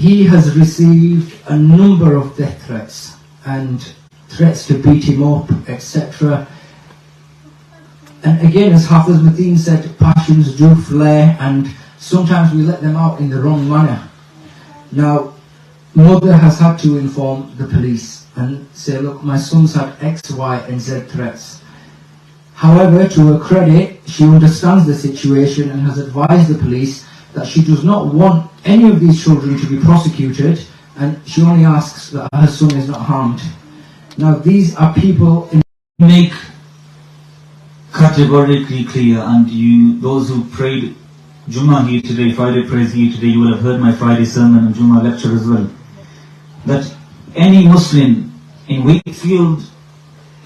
he has received a number of death threats and threats to beat him up, etc. And again, as Hafiz Mateen said, passions do flare, and sometimes we let them out in the wrong manner. Now, mother has had to inform the police and say, look, my son's had X, Y and Z threats. However, to her credit, she understands the situation and has advised the police that she does not want any of these children to be prosecuted, and she only asks that her son is not harmed. Now, these are people in... Make categorically clear, and those who prayed Jummah here today, Friday prayers here today, you will have heard my Friday sermon and Jummah lecture as well, that any Muslim in Wakefield,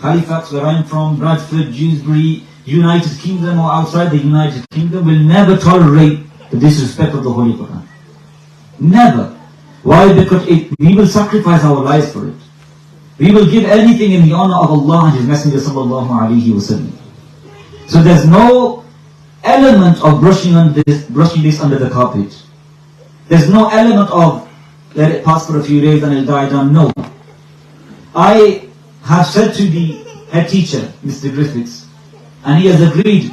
Halifax, where I'm from, Bradford, Dewsbury, United Kingdom or outside the United Kingdom, will never tolerate the disrespect of the Holy Qur'an. Never. Why? Because we will sacrifice our lives for it. We will give anything in the honor of Allah and His Messenger sallallahu alaihi wasallam. So there's no element of brushing this under the carpet. There's no element of let it pass for a few days and it'll die down. No. I have said to the head teacher, Mr. Griffiths, and he has agreed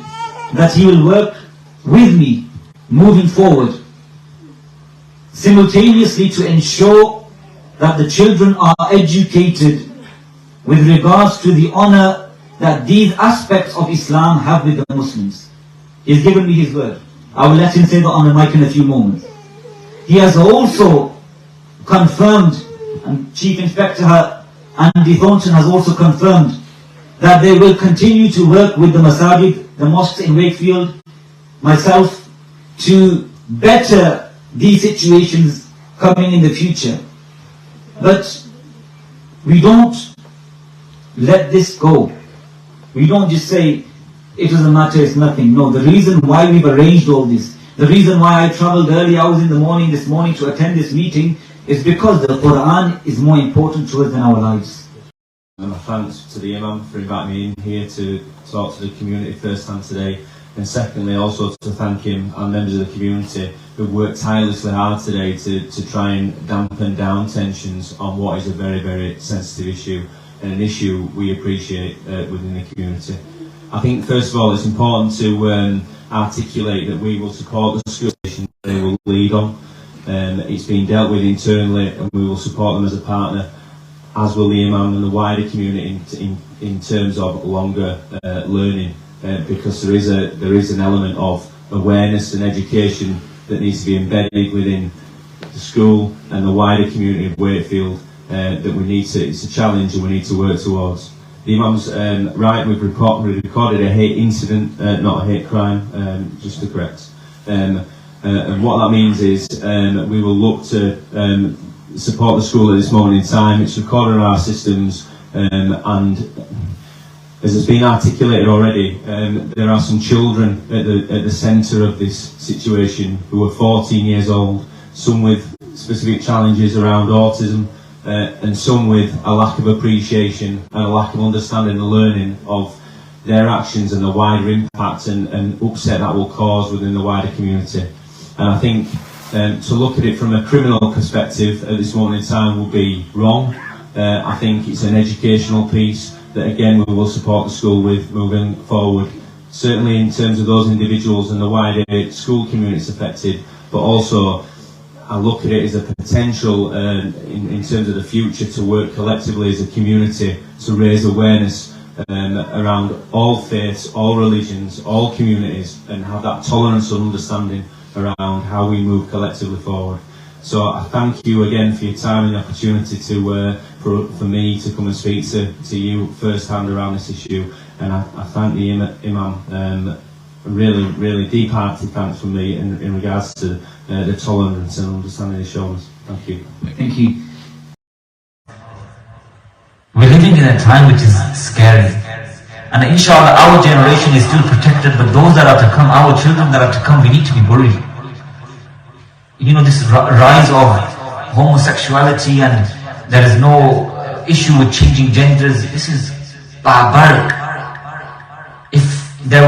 that he will work with me moving forward, simultaneously to ensure that the children are educated with regards to the honor that these aspects of Islam have with the Muslims. He's given me his word. I will let him say that on the mic in a few moments. He has also confirmed, and Chief Inspector Andy Thornton has also confirmed, that they will continue to work with the masajid, the mosques in Wakefield, myself, to better these situations coming in the future. But we don't let this go. We don't just say, it doesn't matter, it's nothing. No, the reason why we've arranged all this, the reason why I travelled early hours in the morning this morning to attend this meeting, is because the Qur'an is more important to us than our lives. And my thanks to the Imam for inviting me in here to talk to the community firsthand today. And secondly, also to thank him and members of the community who've worked tirelessly hard today to try and dampen down tensions on what is a very, very sensitive issue, and an issue we appreciate within the community. I think first of all it's important to articulate that we will support the school station they will lead on. It's been dealt with internally and we will support them as a partner, as will the Imam and the wider community in terms of longer learning, because there is an element of awareness and education that needs to be embedded within the school and the wider community of Wakefield that we need to, it's a challenge and we need to work towards. The Imam's right, we've recorded a hate incident, not a hate crime, just to correct. And what that means is we will look to support the school at this moment in time. It's recorded on our systems, and as has been articulated already, there are some children at the centre of this situation who are 14 years old, some with specific challenges around autism, and some with a lack of appreciation and a lack of understanding and learning of their actions and the wider impact and upset that will cause within the wider community. And I think to look at it from a criminal perspective at this moment in time will be wrong. I think it's an educational piece that again we will support the school with moving forward, certainly in terms of those individuals and the wider school communities affected, but also I look at it as a potential in terms of the future to work collectively as a community to raise awareness around all faiths, all religions, all communities, and have that tolerance and understanding around how we move collectively forward. So I thank you again for your time and the opportunity to for me to come and speak to you firsthand around this issue, and I thank the Imam. Really deep-hearted thanks from me in regards to the tolerance and understanding he's shown us. Thank you. Thank you. We're living in a time which is scary. And inshallah our generation is still protected, but those that are to come, our children that are to come, we need to be worried. You know, this rise of homosexuality, and there is no issue with changing genders. This is barbaric. If there